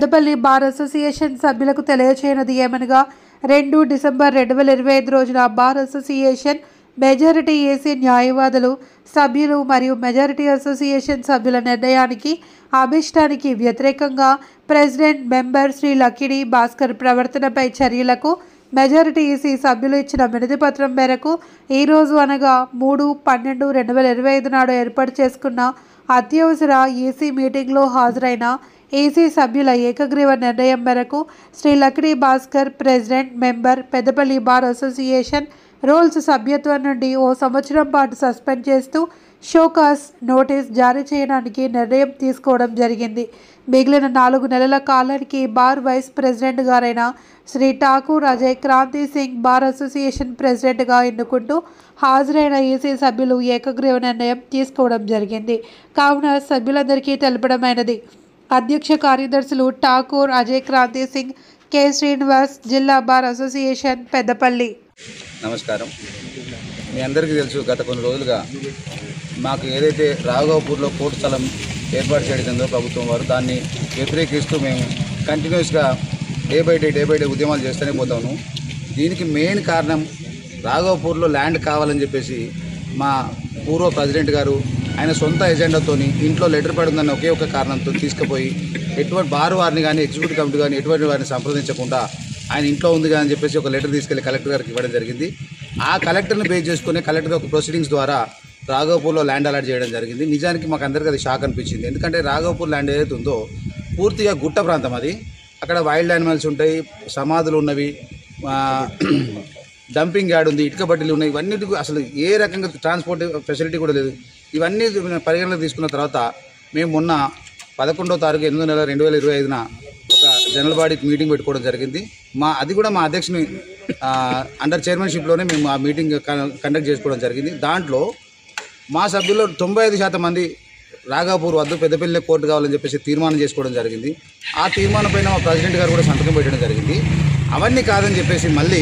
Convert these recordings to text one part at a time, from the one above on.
Peddapalli bar association సభ్యులకు తెలియచేయనది ఏమనగా 2 December 2025 రోజున బార్ అసోసియేషన్ మెజారిటీ ఏసీ న్యాయవాదులు సభ్యులు మరియు మెజారిటీ అసోసియేషన్ సభ్యుల నిర్ణయానికి అభిష్టానికి వ్యతిరేకంగా ప్రెసిడెంట్ మెంబర్ శ్రీ లక్కిడి భాస్కర్ ప్రవర్తనపై చర్యలకు మెజారిటీ ఈసీ సభ్యులు ఇచ్చిన వినతిపత్రం మేరకు ఈరోజు అనగా 3/12/2025 నాడు ఏర్పాటు చేసుకున్న అత్యవసర ఈసీ మీటింగ్లో హాజరైన ఈసీ సభ్యుల ఏకగ్రీవ నిర్ణయం మేరకు Shri Lakkidi Bhaskar president member Peddapalli bar association rules సభ్యత్వం నుండి ఓ సంవత్సరం పాటు సస్పెండ్ చేస్తూ షోకాస్ నోటీస్ జారీ చేయడానికి నిర్ణయం తీసుకోవడం జరిగింది. మిగిలిన 4 నెలల కాలానికి బార్ వైస్ ప్రెసిడెంట్ గారైన శ్రీ ఠాకూర్ అజయ్ క్రాంతి సింగ్ బార్ అసోసియేషన్ ప్రెసిడెంట్గా ఎన్నుకుంటూ హాజరైన ఈసీ సభ్యులు ఏకగ్రీవ నిర్ణయం తీసుకోవడం జరిగింది. కావున సభ్యులందరికీ తెలపడమైనది. అధ్యక్ష కార్యదర్శులు ఠాకూర్ అజయ్ క్రాంతి సింగ్, కె శ్రీనివాస్, జిల్లా బార్ అసోసియేషన్ పెద్దపల్లి. నమస్కారం. మీ అందరికీ తెలుసు, గత కొన్ని రోజులుగా మాకు ఏదైతే రాఘవపూర్లో కోర్టు స్థలం ఏర్పాటు చేయడంతో ప్రభుత్వం వారు దాన్ని వ్యతిరేకిస్తూ మేము కంటిన్యూస్గా డే బై డే ఉద్యమాలు చేస్తూనే పోతాము. దీనికి మెయిన్ కారణం రాఘవపూర్లో ల్యాండ్ కావాలని చెప్పేసి మా పూర్వ ప్రెసిడెంట్ గారు ఆయన సొంత ఎజెండాతో ఇంట్లో లెటర్ పడుతుందని ఒకే ఒక కారణంతో తీసుకుపోయి ఎటువంటి బార్ వారిని కానీ ఎగ్జిక్యూటివ్ కమిటీ కానీ ఎటువంటి వారిని సంప్రదించకుండా ఆయన ఇంట్లో ఉంది అని చెప్పేసి ఒక లెటర్ తీసుకెళ్లి కలెక్టర్ గారికి ఇవ్వడం జరిగింది. ఆ కలెక్టర్ని బేస్ చేసుకుని కలెక్టర్ ఒక ప్రొసీడింగ్స్ ద్వారా రాఘవపూర్లో ల్యాండ్ అలాట్ చేయడం జరిగింది. నిజానికి మాకు అందరికీ అది షాక్ అనిపించింది. ఎందుకంటే రాఘవపూర్ ల్యాండ్ ఏదైతే ఉందో పూర్తిగా గుట్ట ప్రాంతం. అది అక్కడ వైల్డ్ యానిమల్స్ ఉంటాయి, సమాధులు ఉన్నవి, డంపింగ్ యార్డ్ ఉంది, ఇటుక బడ్డీలు ఉన్నాయి. ఇవన్నిటికి అసలు ఏ రకంగా ట్రాన్స్పోర్ట్ ఫెసిలిటీ కూడా లేదు. ఇవన్నీ పరిగణలోకి తీసుకున్న తర్వాత మేము మొన్న 11వ తారీఖు 8వ నెల 2025న ఒక జనరల్ బాడీ మీటింగ్ పెట్టుకోవడం జరిగింది. అది కూడా మా అధ్యక్షుని అండర్ చైర్మన్షిప్లోనే మేము ఆ మీటింగ్ కండక్ట్ చేసుకోవడం జరిగింది. దాంట్లో మా సభ్యుల్లో 95% మంది రాఘవపూర్ వద్దు, పెద్దపల్లి కోర్టు కావాలని చెప్పేసి తీర్మానం చేసుకోవడం జరిగింది. ఆ తీర్మానం పైన మా ప్రెసిడెంట్ గారు కూడా సంతకం పెట్టడం జరిగింది. అవన్నీ కాదని చెప్పేసి మళ్ళీ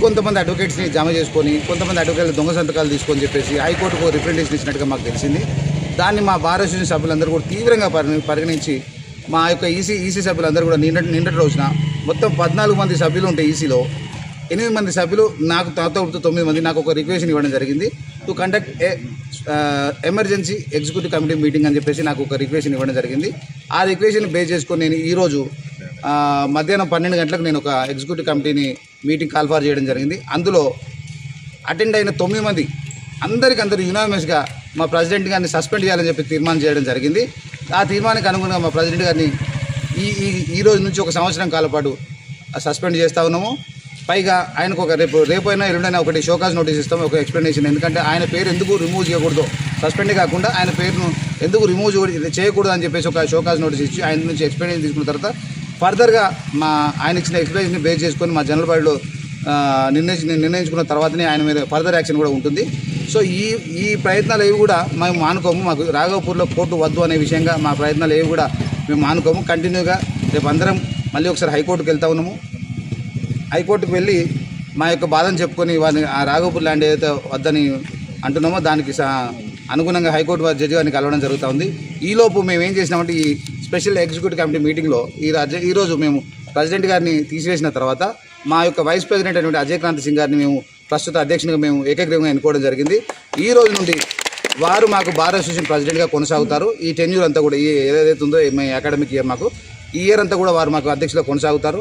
కొంతమంది అడ్వకేట్స్ని జమ చేసుకొని కొంతమంది అడ్వకేట్లు దొంగ సంతకాలు తీసుకొని చెప్పేసి హైకోర్టుకు రిప్రజెంటేషన్ ఇచ్చినట్టుగా మాకు తెలిసింది. దాన్ని మా బార్ అసోసియేషన్ సభ్యులందరూ కూడా తీవ్రంగా పరిగణించి మా యొక్క ఈసీ సభ్యులందరూ కూడా నిన్నటి రోజున మొత్తం 14 మంది సభ్యులు ఉంటే ఈసీలో 8 మంది సభ్యులు నాకు 9 మంది నాకు ఒక రిక్వెషన్ ఇవ్వడం జరిగింది. To conduct emergency executive committee meeting అని చెప్పేసి నాకు ఒక రిక్వెషన్ ఇవ్వడం జరిగింది. ఆ రిక్వెషన్ బేస్ చేసుకొని నేను ఈరోజు మధ్యాహ్నం 12 గంటలకు నేను ఒక ఎగ్జిక్యూటివ్ కమిటీని మీటింగ్ కాల్ఫార్ చేయడం జరిగింది. అందులో అటెండ్ అయిన 9 మంది అందరూ యునానిమస్గా మా ప్రెసిడెంట్ గారిని సస్పెండ్ చేయాలని చెప్పి తీర్మానం చేయడం జరిగింది. ఆ తీర్మానానికి అనుగుణంగా మా ప్రెసిడెంట్ గారిని ఈ రోజు నుంచి ఒక సంవత్సరం కాలం పాటు సస్పెండ్ చేస్తూ ఉన్నాము. పైగా ఆయనకు ఒక రేపైనా ఎల్లుండైనా ఒకటి షోకాజ్ నోటీస్ ఇస్తాము, ఒక ఎక్స్ప్లెనేషన్. ఎందుకంటే ఆయన పేరు ఎందుకు రిమూవ్ చేయకూడదు, సస్పెండ్ కాకుండా ఆయన పేరును ఎందుకు రిమూవ్ చేయకూడదు అని చెప్పేసి ఒక షోకాజ్ నోటీస్ ఇచ్చి ఆయన నుంచి ఎక్స్ప్లెనేషన్ తీసుకున్న తర్వాత ఫర్దర్గా ఆయన ఇచ్చిన ఎక్స్ప్లెనేషన్ బేస్ చేసుకొని మా జనరల్ బాడీలో నిర్ణయించుకున్న తర్వాతనే ఆయన మీద ఫర్దర్ యాక్షన్ కూడా ఉంటుంది. సో ఈ ప్రయత్నాలు ఏవి కూడా మేము మానుకోము. మాకు రాఘవపూర్లో కోర్టు వద్దు అనే విషయంగా మా ప్రయత్నాలు ఏవి కూడా మేము మానుకోము. కంటిన్యూగా రేపు అందరం మళ్ళీ ఒకసారి హైకోర్టుకు వెళ్తా ఉన్నాము. హైకోర్టుకు వెళ్ళి మా యొక్క బాధను చెప్పుకొని వారిని ఆ రాఘవపూర్ ల్యాండ్ ఏదైతే వద్దని అంటున్నామో దానికి అనుగుణంగా హైకోర్టు జడ్జి గారిని కలవడం జరుగుతూ ఉంది. ఈలోపు మేము ఏం చేసినామంటే ఈ స్పెషల్ ఎగ్జిక్యూటివ్ కమిటీ మీటింగ్లో ఈరోజు మేము ప్రెసిడెంట్ గారిని తీసివేసిన తర్వాత మా యొక్క వైస్ ప్రెసిడెంట్ అయినటువంటి అజయ్ క్రాంతి సింగ్ గారిని మేము ప్రస్తుత అధ్యక్షునిగా మేము ఏకగ్రీవంగా ఎన్నుకోవడం జరిగింది. ఈ రోజు నుండి వారు మాకు బార్ అసోసియేషన్ ప్రెసిడెంట్గా కొనసాగుతారు. ఈ టెన్యూర్ అంతా కూడా ఏదైతే ఉందో మీ అకాడమిక్ ఇయర్ మాకు ఈ ఇయర్ అంతా కూడా వారు మాకు అధ్యక్షులుగా కొనసాగుతారు.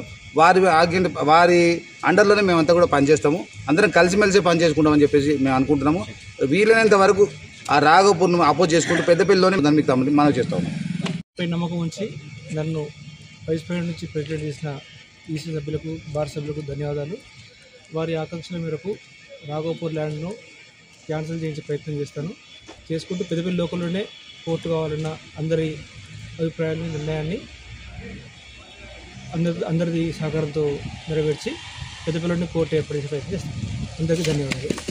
వారి అండర్లోనే మేమంతా కూడా పనిచేస్తాము. అందరం కలిసిమెలిసి పనిచేసుకుంటామని చెప్పేసి మేము అనుకుంటున్నాము. వీలైనంత వరకు ఆ రాఘవపూర్ను అపోజ్ చేసుకుంటూ పెద్దపల్లిలోనే దాన్ని మీకు మనం చేస్తాము. నమ్మకం ఉంచి నన్ను వైస్ ప్రెసిడెంట్ నుంచి ప్రెసిడెంట్ చేసిన ఈసీ సభ్యులకు, బార్ సభ్యులకు ధన్యవాదాలు. వారి ఆకాంక్షల మేరకు రాఘవపూర్ ల్యాండ్ను క్యాన్సిల్ చేయించే ప్రయత్నం చేసుకుంటూ పెద్దపల్లి లోకల్లోనే కోర్టు కావాలన్న అందరి అభిప్రాయాన్ని, నిర్ణయాన్ని అందరిది సహకారంతో నెరవేర్చి పెద్దపల్లిలోనే కోర్టు ఏర్పడే ప్రయత్నం చేస్తాను. అందరికీ ధన్యవాదాలు.